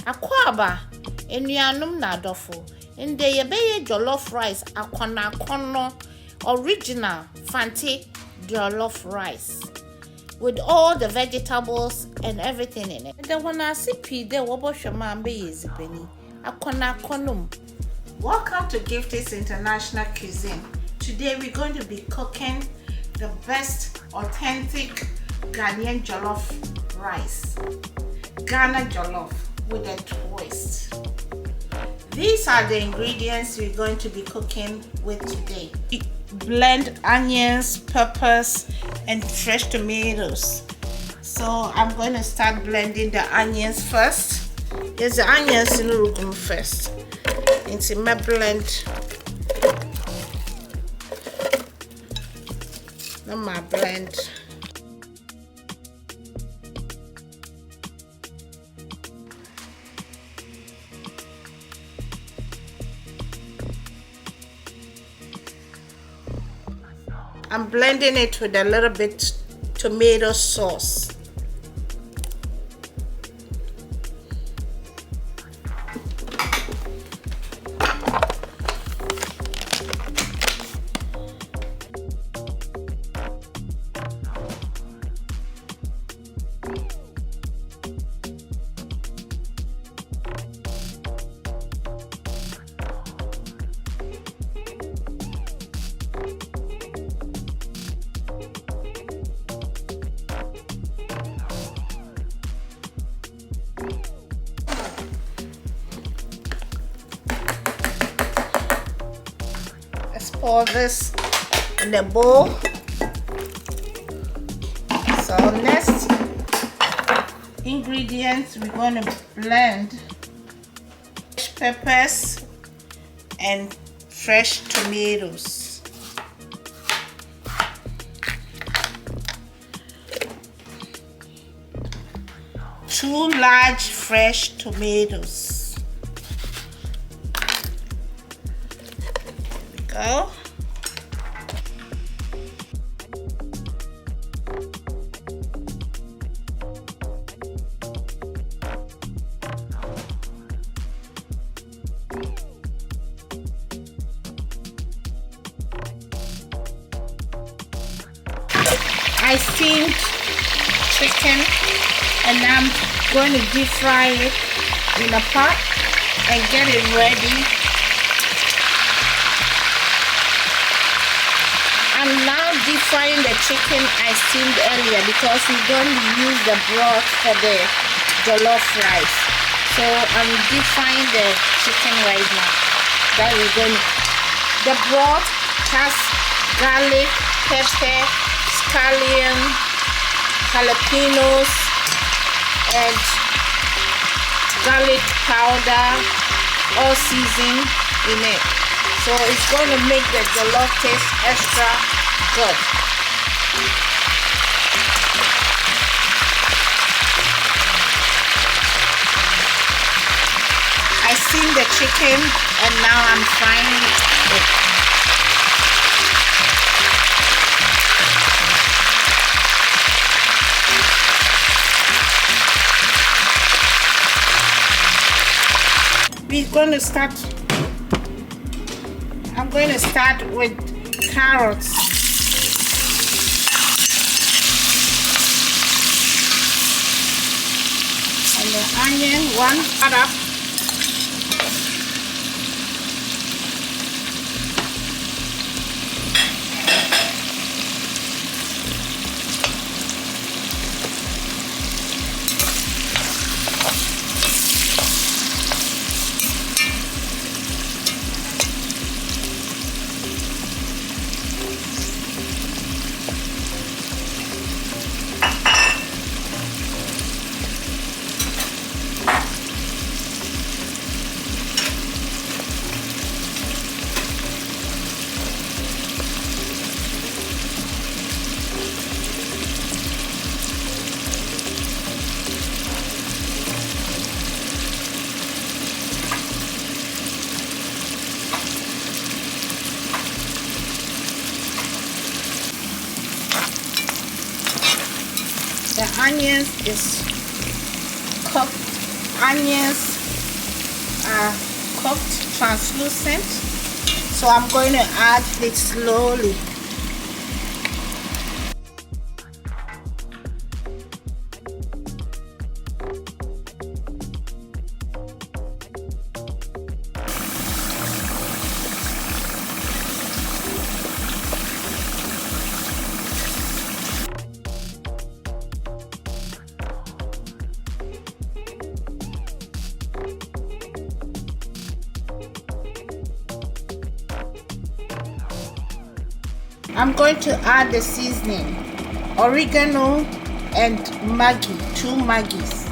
Akwaba enuanum na adofo. Nde yebeye jollof rice akona original fancy jollof rice with all the vegetables and everything in it. The one I see the woboshama be zipeni akona. Welcome to Gifty's International Cuisine. Today we're going to be cooking the best authentic Ghanaian jollof rice. Ghana jollof with a twist. These are the ingredients we're going to be cooking with today. Blend onions, peppers, and fresh tomatoes. So I'm going to start blending the onions first. Here's the onions in the room first. Into my blend. Now my blend. I'm blending it with a little bit tomato sauce. Pour this in the bowl. So next ingredients, we're going to blend fresh peppers and fresh tomatoes. Two large fresh tomatoes. Go. I steamed chicken and I'm going to deep fry it in a pot and get it ready. I'm now deep frying the chicken I steamed earlier because we're going to use the broth for the jollof rice. So I'm deep frying the chicken right now. That we're going to. The broth has garlic, pepper, scallion, jalapenos, and garlic powder, all seasoned in it. So it's going to make the jollof taste extra good. I steamed the chicken and now I'm frying it. We're going to start. I'm going to start with carrots. And the onion, one cut up. The onions is cooked. Onions, are cooked, translucent. So I'm going to add it slowly. I'm going to add the seasoning, oregano and Maggi, 2 Maggis.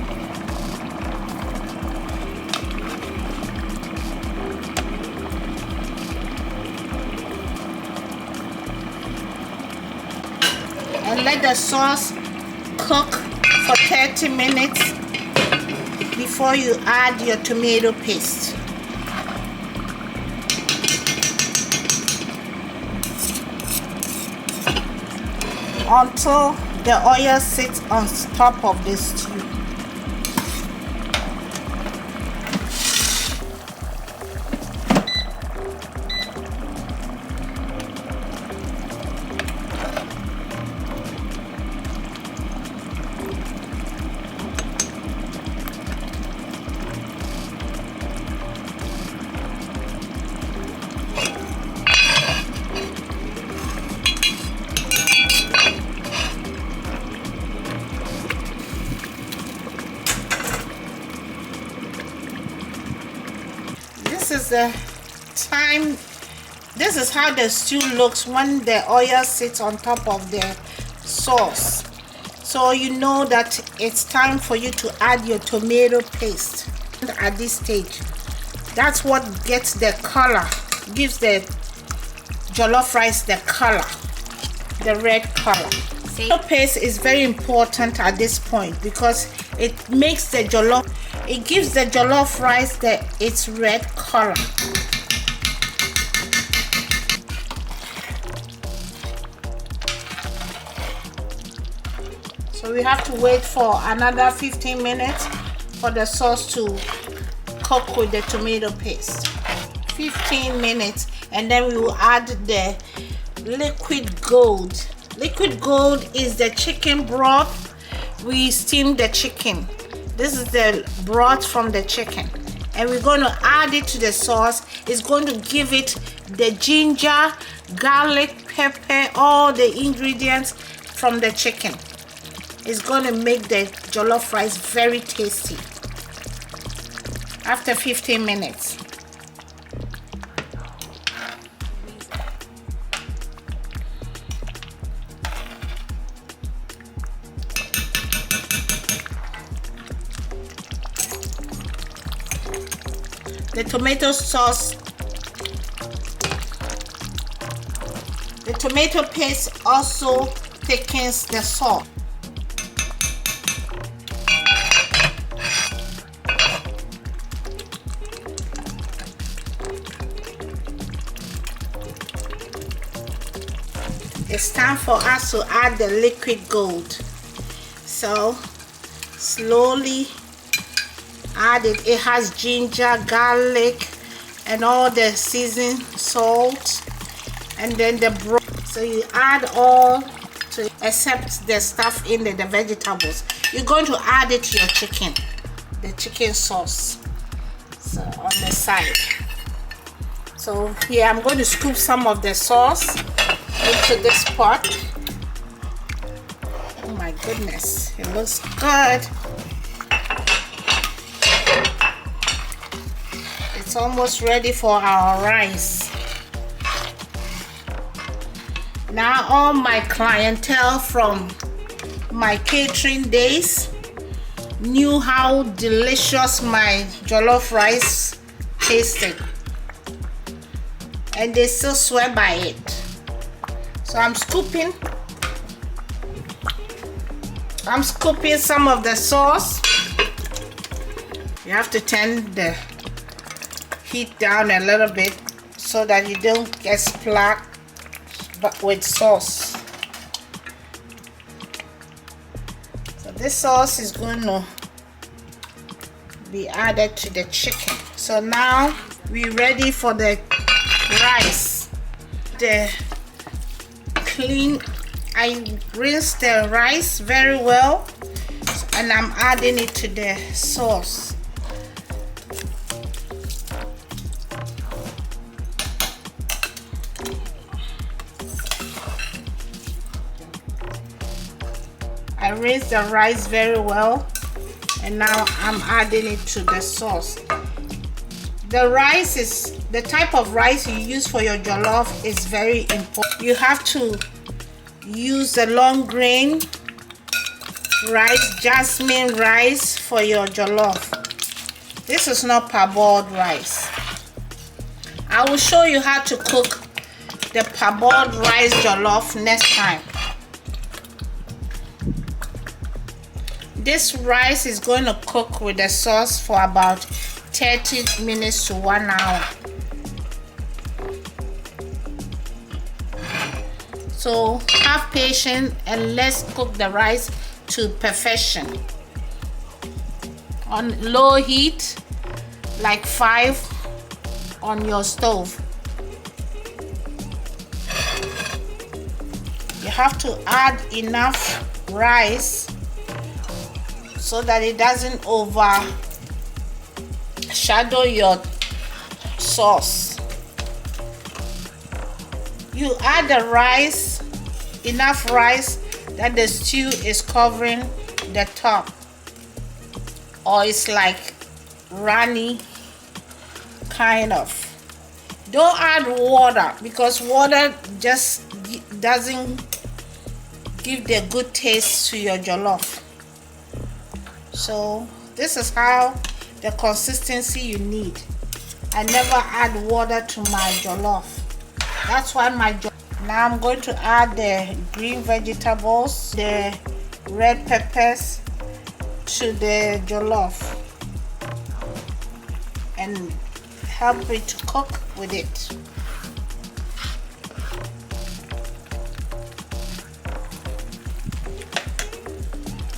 And let the sauce cook for 30 minutes before you add your tomato paste. Until the oil sits on top of the stew. This is how the stew looks when the oil sits on top of the sauce. So you know that it's time for you to add your tomato paste at this stage. That's what gets the color, gives the jollof rice the color, the red color. Tomato paste is very important at this point because it makes the jollof, it gives the jollof rice its red color. So we have to wait for another 15 minutes for the sauce to cook with the tomato paste. 15 minutes, and then we will add the liquid gold. Liquid gold is the chicken broth. We steam the chicken. This is the broth from the chicken, and we're going to add it to the sauce. It's going to give it the ginger, garlic, pepper, all the ingredients from the chicken. It's going to make the jollof rice very tasty. After 15 minutes. The tomato sauce, the tomato paste also thickens the sauce. It's time for us to add the liquid gold. So slowly add it. It has ginger, garlic, and all the seasoned salt, and then the broth. So you add all to except the stuff in the vegetables. You're going to add it to your chicken, the chicken sauce. So on the side. So here I'm going to scoop some of the sauce into this pot. Oh my goodness, it looks good. It's almost ready for our rice. Now all my clientele from my catering days knew how delicious my jollof rice tasted, and they still swear by it. So I'm scooping some of the sauce. You have to turn the heat down a little bit so that you don't get splat with sauce. So this sauce is going to be added to the chicken. So now we're ready for the rice. I rinsed the rice very well, and I'm adding it to the sauce. I rinsed the rice very well, and now I'm adding it to the sauce. The rice is the type of rice you use for your jollof is very important. You have to use the long grain rice, jasmine rice for your jollof. This is not parboiled rice. I will show you how to cook the parboiled rice jollof next time. This rice is going to cook with the sauce for about 30 minutes to 1 hour. So have patience and let's cook the rice to perfection. On low heat, like 5 on your stove. You have to add enough rice so that it doesn't overshadow your sauce. You add the rice, enough rice that the stew is covering the top, or it's like runny kind of. Don't add water because water just doesn't give the good taste to your jollof. So this is how the consistency you need. I never add water to my jollof. That's why my jollof. Now I'm going to add the green vegetables, the red peppers to the jollof and help it to cook with it.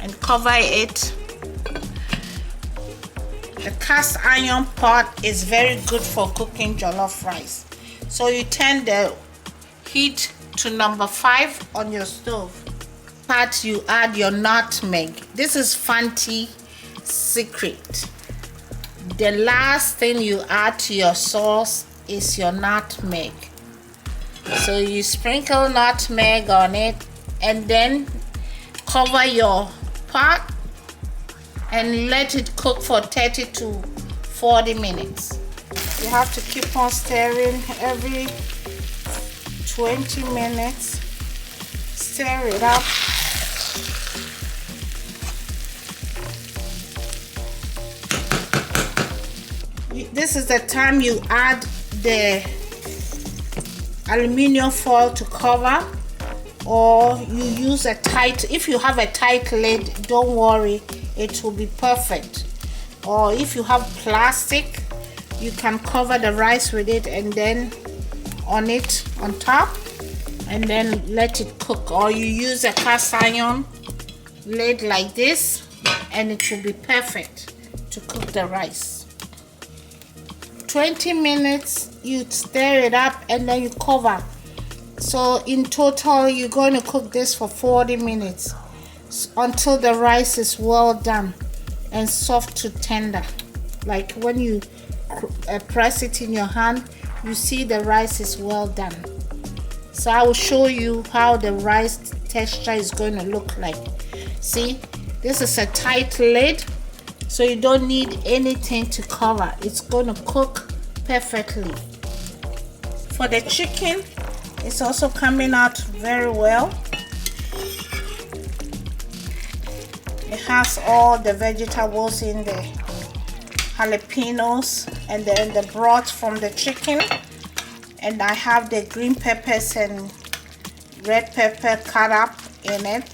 And cover it. The cast iron pot is very good for cooking jollof rice. So you turn the heat to number 5 on your stove. Part you add your nutmeg. This is fancy secret. The last thing you add to your sauce is your nutmeg. So you sprinkle nutmeg on it and then cover your pot and let it cook for 30 to 40 minutes. You have to keep on stirring every 20 minutes. Stir it up. This is the time you add the aluminum foil to cover, or you use a tight, if you have a tight lid, don't worry, it will be perfect. Or if you have plastic, you can cover the rice with it and then on it on top and then let it cook. Or you use a cast iron lid like this and it will be perfect to cook the rice. 20 minutes you stir it up and then you cover. So in total you're going to cook this for 40 minutes until the rice is well done and soft to tender. Like when you press it in your hand, you see the rice is well done. So I will show you how the rice texture is going to look like. See, this is a tight lid, so you don't need anything to cover. It's going to cook perfectly. For the chicken, it's also coming out very well. It has all the vegetables in there, jalapenos, and then the broth from the chicken, and I have the green peppers and red pepper cut up in it.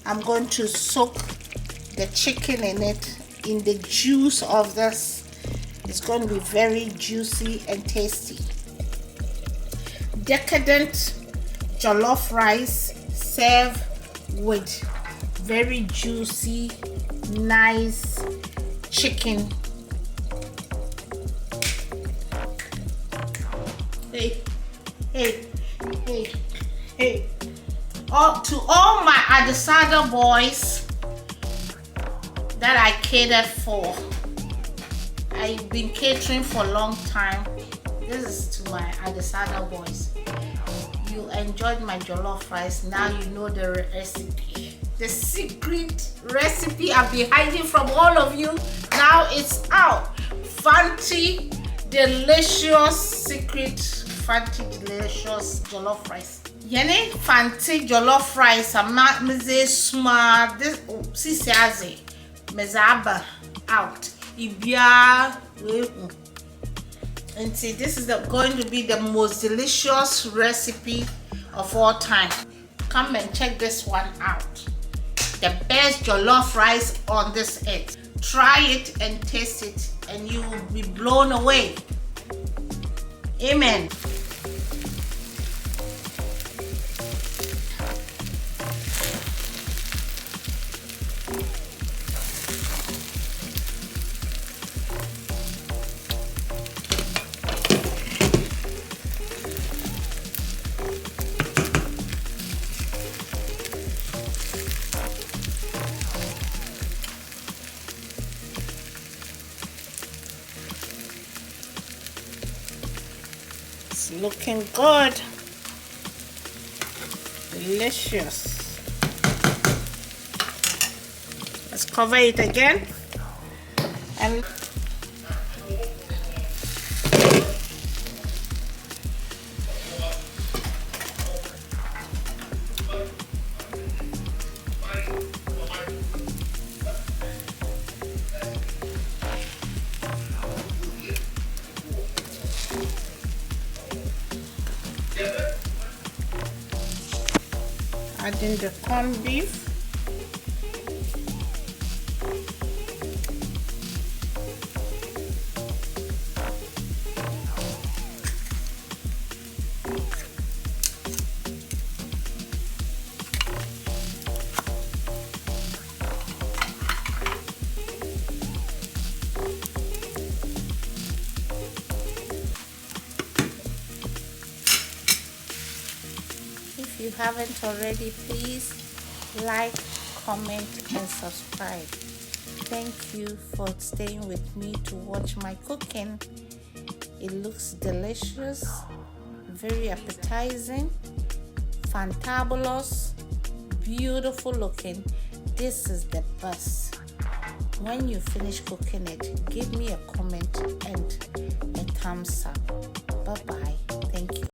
I'm going to soak the chicken in it, in the juice of this. It's going to be very juicy and tasty. Decadent jollof rice served with very juicy, nice chicken Hey, hey, hey, hey. To all my Adesada boys that I catered for. I've been catering for a long time. This is to my Adesada boys. You enjoyed my jollof rice. Now you know the recipe. The secret recipe I've been hiding from all of you. Now it's out. Fancy, delicious, secret, fancy, delicious jollof rice. Yene fancy jollof rice. I'm not meze smart. This sisiaze mezaba out. Ibia. And see, this is going to be the most delicious recipe of all time. Come and check this one out. The best jollof rice on this earth. Try it and taste it, and you will be blown away. Amen. It's looking good. Delicious. Let's cover it again. And adding the corned beef. If you haven't already, please like, comment and subscribe. Thank you for staying with me to watch my cooking. It looks delicious, very appetizing, fantabulous, beautiful looking. This is the best. When you finish cooking it, give me a comment and a thumbs up. Bye bye.